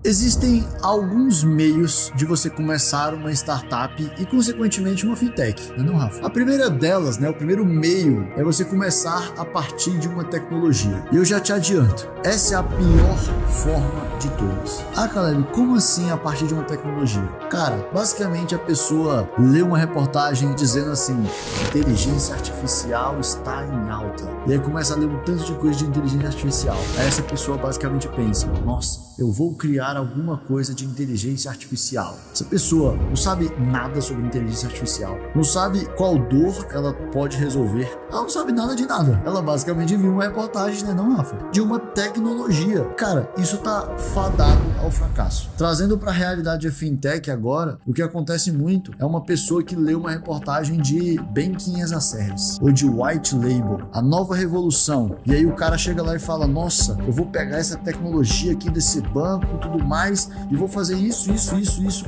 Existem alguns meios de você começar uma startup e, consequentemente, uma fintech, não é não, Rafa? A primeira delas, o primeiro meio é você começar a partir de uma tecnologia. E eu já te adianto, essa é a pior forma de todas. Ah, Caleb, como assim a partir de uma tecnologia? Cara, basicamente a pessoa lê uma reportagem dizendo assim, inteligência artificial está em alta. E aí começa a ler um tanto de coisa de inteligência artificial. Aí essa pessoa basicamente pensa, nossa, eu vou criar alguma coisa de inteligência artificial. Essa pessoa não sabe nada sobre inteligência artificial, não sabe qual dor ela pode resolver, ela não sabe nada de nada. Ela basicamente viu uma reportagem, não, Rafa? De uma tecnologia. Cara, isso tá fadado ao fracasso. Trazendo para a realidade de fintech agora, o que acontece muito é uma pessoa que lê uma reportagem de Banking as a Service ou de White Label, a nova revolução. E aí o cara chega lá e fala, nossa, eu vou pegar essa tecnologia aqui desse banco e tudo mais e vou fazer isso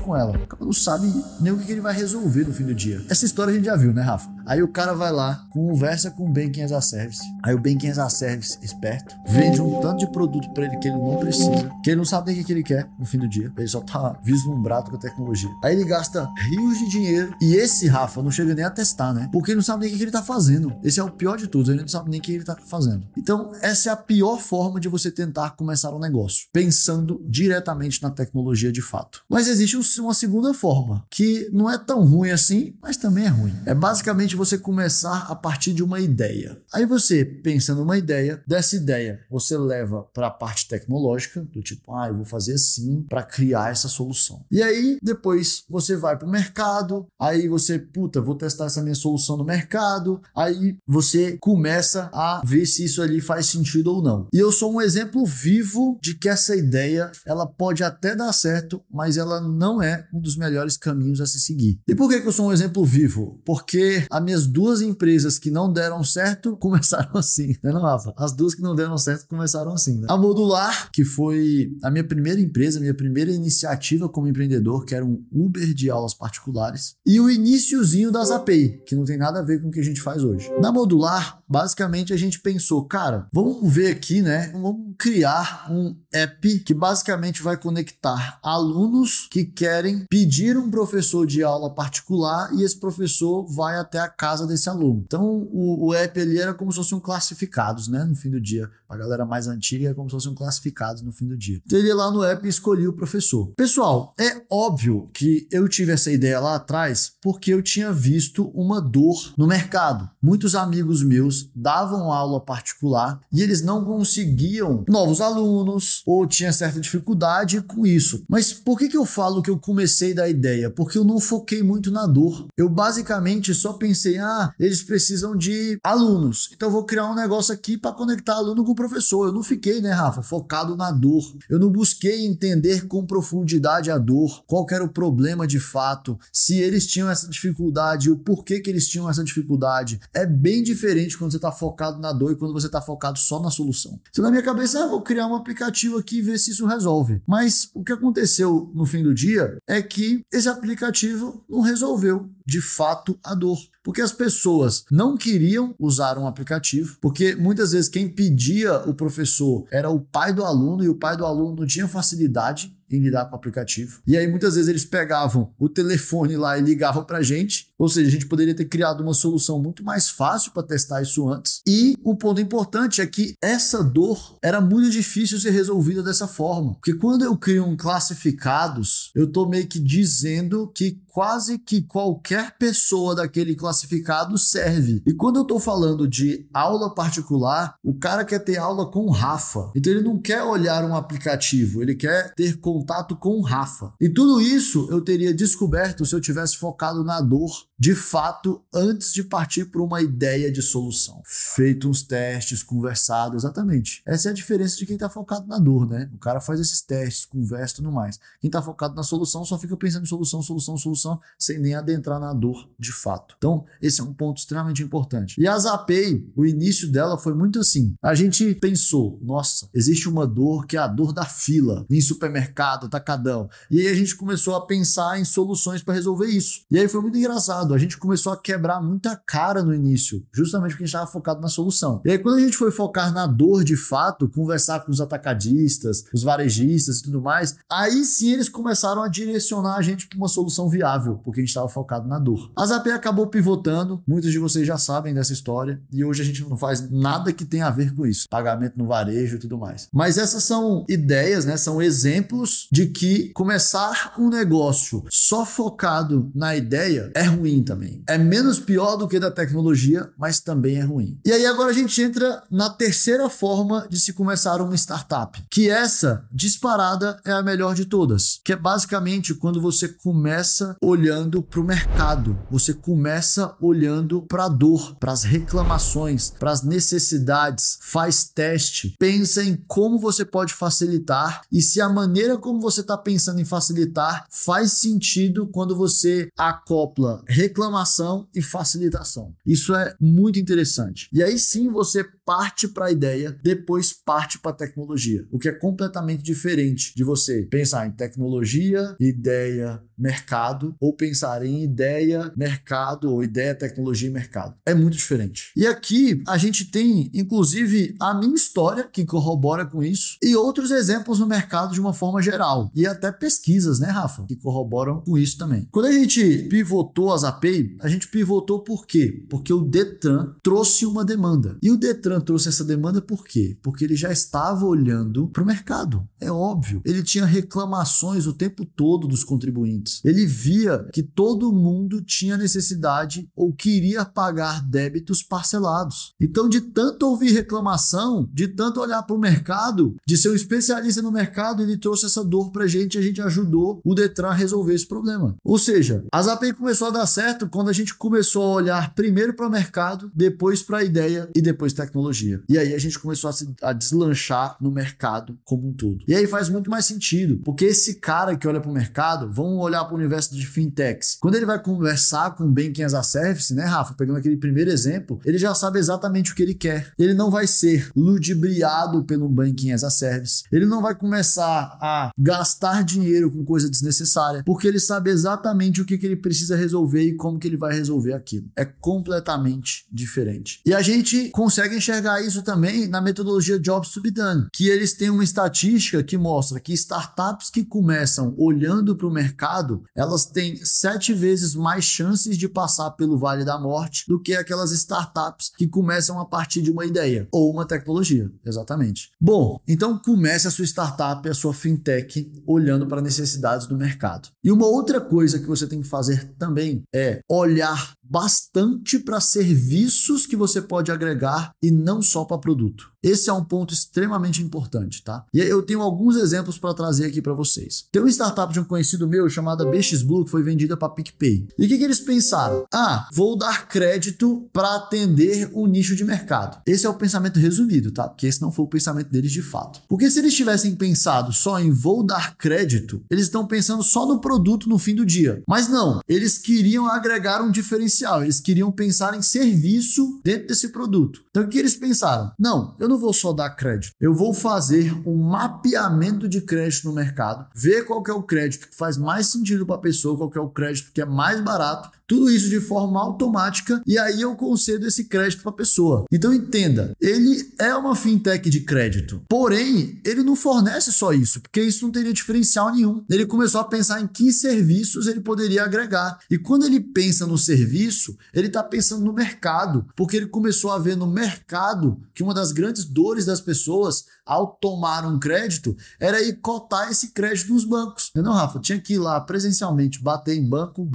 com ela. O cara não sabe nem o que ele vai resolver no fim do dia. Essa história a gente já viu, né, Rafa? Aí o cara vai lá, conversa com o Banking as a Service. Aí o Banking as a Service, esperto, vende um tanto de produto para ele que ele não precisa, que ele não sabe nem o que ele quer no fim do dia. Ele só tá vislumbrado com a tecnologia. Aí ele gasta rios de dinheiro e esse, Rafa, não chega nem a testar, né? Porque ele não sabe nem o que ele tá fazendo. Esse é o pior de tudo, ele não sabe nem o que ele tá fazendo. Então, essa é a pior forma de você tentar começar um negócio, pensando diretamente na tecnologia de fato. Mas existe uma segunda forma, que não é tão ruim assim, mas também é ruim. É basicamente você começar a partir de uma ideia. Aí você pensa numa ideia, dessa ideia você leva para a parte tecnológica, do tipo, eu vou fazer assim para criar essa solução. E aí depois você vai para o mercado, aí você, vou testar essa minha solução no mercado, aí você começa a ver se isso ali faz sentido ou não. E eu sou um exemplo vivo de que essa ideia, ela pode até dar certo, mas ela não é um dos melhores caminhos a se seguir. E por que eu sou um exemplo vivo? Porque as minhas duas empresas que não deram certo começaram assim, né, não, Rafa? As duas que não deram certo começaram assim, né? A Modular, que foi a minha primeira empresa, minha primeira iniciativa como empreendedor, que era um Uber de aulas particulares, e o iniciozinho da Zapay, que não tem nada a ver com o que a gente faz hoje. Na Modular, basicamente a gente pensou, cara, vamos ver aqui, vamos criar um app que basicamente vai conectar alunos que querem pedir um professor de aula particular e esse professor vai até a casa desse aluno. Então o app ali era como se fosse um classificados, no fim do dia. A galera mais antiga é como se fosse um classificados no fim do dia. Então ele ia lá no app e escolhia o professor. Pessoal, é óbvio que eu tive essa ideia lá atrás porque eu tinha visto uma dor no mercado. Muitos amigos meus davam aula particular e eles não conseguiam novos alunos ou tinha certa dificuldade com isso. Mas por que eu falo que eu comecei da ideia? Porque eu não foquei muito na dor. Eu basicamente só pensei, eles precisam de alunos, então eu vou criar um negócio aqui para conectar aluno com professor. Eu não fiquei, Rafa, focado na dor. Eu não busquei entender com profundidade a dor, qual que era o problema de fato, se eles tinham essa dificuldade, o porquê que eles tinham essa dificuldade. É bem diferente quando você está focado na dor e quando você está focado só na solução. Então na minha cabeça, vou criar um aplicativo aqui e ver se isso resolve. Mas o que aconteceu no fim do dia é que esse aplicativo não resolveu de fato a dor. Porque as pessoas não queriam usar um aplicativo, porque muitas vezes quem pedia o professor era o pai do aluno e o pai do aluno não tinha facilidade em lidar com o aplicativo. E aí muitas vezes eles pegavam o telefone lá e ligavam pra gente, ou seja, a gente poderia ter criado uma solução muito mais fácil para testar isso antes. E o ponto importante é que essa dor era muito difícil ser resolvida dessa forma, porque quando eu crio um classificados, eu tô meio que dizendo que quase que qualquer pessoa daquele classificado serve. E quando eu tô falando de aula particular, o cara quer ter aula com o Rafa. Então ele não quer olhar um aplicativo, ele quer ter contato com o Rafa. E tudo isso eu teria descoberto se eu tivesse focado na dor de fato antes de partir por uma ideia de solução. Feito uns testes, conversado, exatamente. Essa é a diferença de quem está focado na dor, O cara faz esses testes, conversa e tudo mais. Quem está focado na solução só fica pensando em solução, sem nem adentrar na dor de fato. Então, esse é um ponto extremamente importante. E a Zapay, o início dela foi muito assim. A gente pensou, nossa, existe uma dor que é a dor da fila em supermercado, atacadão. E aí a gente começou a pensar em soluções para resolver isso. E aí foi muito engraçado, começando, a gente começou a quebrar muita cara no início, justamente porque a gente estava focado na solução. E aí quando a gente foi focar na dor de fato, conversar com os atacadistas, os varejistas e tudo mais, aí sim eles começaram a direcionar a gente para uma solução viável, porque a gente estava focado na dor. A Zapay acabou pivotando, muitos de vocês já sabem dessa história, e hoje a gente não faz nada que tenha a ver com isso, pagamento no varejo e tudo mais. Mas essas são ideias, né? São exemplos de que começar um negócio só focado na ideia é ruim também. É menos pior do que da tecnologia, mas também é ruim. E aí agora a gente entra na terceira forma de se começar uma startup, que essa disparada é a melhor de todas, que é basicamente quando você começa olhando para o mercado, você começa olhando para a dor, para as reclamações, para as necessidades, faz teste, pensa em como você pode facilitar e se a maneira como você está pensando em facilitar faz sentido quando você acopla reclamação e facilitação. Isso é muito interessante. E aí sim você parte para a ideia, depois parte para a tecnologia, o que é completamente diferente de você pensar em tecnologia, ideia, mercado, ou pensar em ideia, mercado, ou ideia, tecnologia e mercado. É muito diferente. E aqui a gente tem, inclusive, a minha história que corrobora com isso e outros exemplos no mercado de uma forma geral. E até pesquisas, né, Rafa, que corroboram com isso também. Quando a gente pivotou a Zapay, a gente pivotou por quê? Porque o Detran trouxe uma demanda. E o Detran trouxe essa demanda por quê? Porque ele já estava olhando para o mercado. É óbvio. Ele tinha reclamações o tempo todo dos contribuintes. Ele via que todo mundo tinha necessidade ou queria pagar débitos parcelados. Então, de tanto ouvir reclamação, de tanto olhar para o mercado, de ser um especialista no mercado, ele trouxe essa dor para a gente ajudou o Detran a resolver esse problema. Ou seja, a Zapay começou a dar certo quando a gente começou a olhar primeiro para o mercado, depois para a ideia e depois tecnologia. E aí a gente começou a deslanchar no mercado como um todo. E aí faz muito mais sentido, porque esse cara que olha para o mercado, vamos olhar para o universo de fintechs. Quando ele vai conversar com o Banking as a Service, né, Rafa, pegando aquele primeiro exemplo, ele já sabe exatamente o que ele quer. Ele não vai ser ludibriado pelo Banking as a Service. Ele não vai começar a gastar dinheiro com coisa desnecessária, porque ele sabe exatamente o que ele precisa resolver e como que ele vai resolver aquilo. É completamente diferente. E a gente consegue enxergar isso também na metodologia Jobs to be Done, que eles têm uma estatística que mostra que startups que começam olhando para o mercado, elas têm 7 vezes mais chances de passar pelo Vale da Morte do que aquelas startups que começam a partir de uma ideia ou uma tecnologia, exatamente. Bom, então comece a sua startup, a sua fintech, olhando para necessidades do mercado. E uma outra coisa que você tem que fazer também é olhar bastante para serviços que você pode agregar e não só para produto. Esse é um ponto extremamente importante, tá? E eu tenho alguns exemplos para trazer aqui para vocês. Tem uma startup de um conhecido meu chamada BXBlue que foi vendida para PicPay. E o que eles pensaram? Vou dar crédito para atender o nicho de mercado. Esse é o pensamento resumido, tá? Porque esse não foi o pensamento deles de fato. Porque se eles tivessem pensado só em vou dar crédito, eles estão pensando só no produto no fim do dia. Mas não, eles queriam agregar um diferencial. Eles queriam pensar em serviço dentro desse produto. Então o que eles pensaram? Não, eu não vou só dar crédito. Eu vou fazer um mapeamento de crédito no mercado, ver qual que é o crédito que faz mais sentido para a pessoa, qual que é o crédito que é mais barato, tudo isso de forma automática, e aí eu concedo esse crédito para a pessoa. Então entenda, ele é uma fintech de crédito, porém ele não fornece só isso, porque isso não teria diferencial nenhum. Ele começou a pensar em que serviços ele poderia agregar, e quando ele pensa no serviço, ele está pensando no mercado, porque ele começou a ver no mercado que uma das grandes dores das pessoas ao tomar um crédito era ir cotar esse crédito nos bancos. Não, Rafa, tinha que ir lá presencialmente, bater em banco,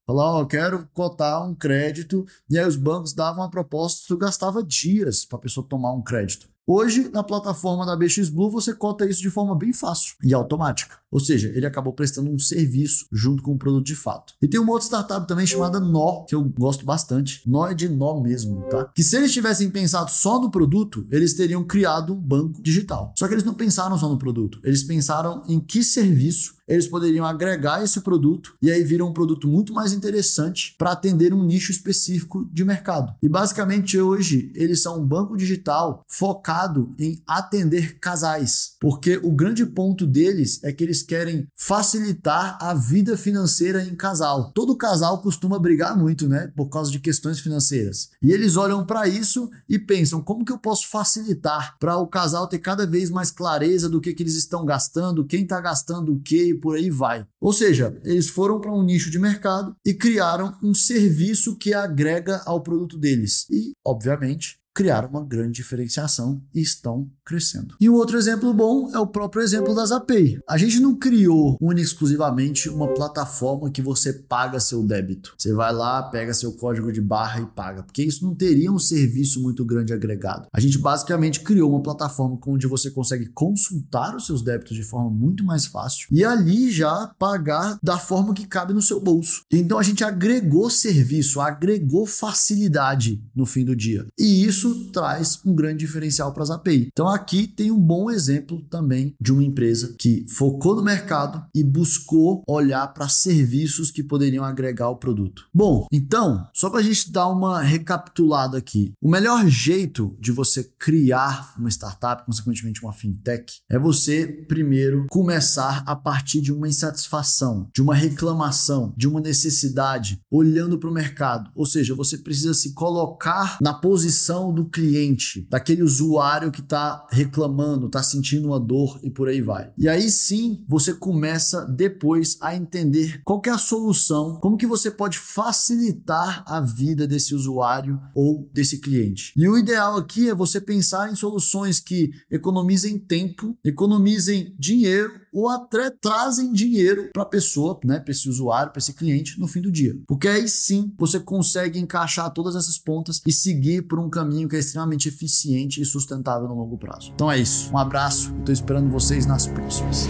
falar, eu quero cotar um crédito, e aí os bancos davam a proposta, tu gastava dias para a pessoa tomar um crédito. Hoje, na plataforma da BXBlue, você cota isso de forma bem fácil e automática. Ou seja, ele acabou prestando um serviço junto com o produto de fato. E tem uma outra startup também chamada Nó, que eu gosto bastante. Nó é de nó mesmo, tá? Que se eles tivessem pensado só no produto, eles teriam criado um banco digital. Só que eles não pensaram só no produto. Eles pensaram em que serviço eles poderiam agregar esse produto e aí vira um produto muito mais interessante para atender um nicho específico de mercado. E basicamente hoje eles são um banco digital focado em atender casais, porque o grande ponto deles é que eles querem facilitar a vida financeira em casal. Todo casal costuma brigar muito, né, por causa de questões financeiras. E eles olham para isso e pensam, como que eu posso facilitar para o casal ter cada vez mais clareza do que eles estão gastando, quem está gastando o que e por aí vai. Ou seja, eles foram para um nicho de mercado e criaram um serviço que agrega ao produto deles. E, obviamente, criaram uma grande diferenciação e estão crescendo. E um outro exemplo bom é o próprio exemplo da Zapay. A gente não criou única e exclusivamente uma plataforma que você paga seu débito. Você vai lá, pega seu código de barra e paga, porque isso não teria um serviço muito grande agregado. A gente basicamente criou uma plataforma onde você consegue consultar os seus débitos de forma muito mais fácil e ali já pagar da forma que cabe no seu bolso. Então a gente agregou serviço, agregou facilidade no fim do dia. E isso traz um grande diferencial para a Zapay. Então aqui tem um bom exemplo também de uma empresa que focou no mercado e buscou olhar para serviços que poderiam agregar o produto. Bom, então, só para a gente dar uma recapitulada aqui, o melhor jeito de você criar uma startup, consequentemente uma fintech, é você primeiro começar a partir de uma insatisfação, de uma reclamação, de uma necessidade, olhando para o mercado. Ou seja, você precisa se colocar na posição do cliente, daquele usuário que está reclamando, está sentindo uma dor e por aí vai. E aí sim, você começa depois a entender qual que é a solução, como que você pode facilitar a vida desse usuário ou desse cliente. E o ideal aqui é você pensar em soluções que economizem tempo, economizem dinheiro ou até trazem dinheiro para a pessoa, né, para esse usuário, para esse cliente no fim do dia. Porque aí sim você consegue encaixar todas essas pontas e seguir por um caminho que é extremamente eficiente e sustentável no longo prazo. Então é isso. Um abraço. Estou esperando vocês nas próximas.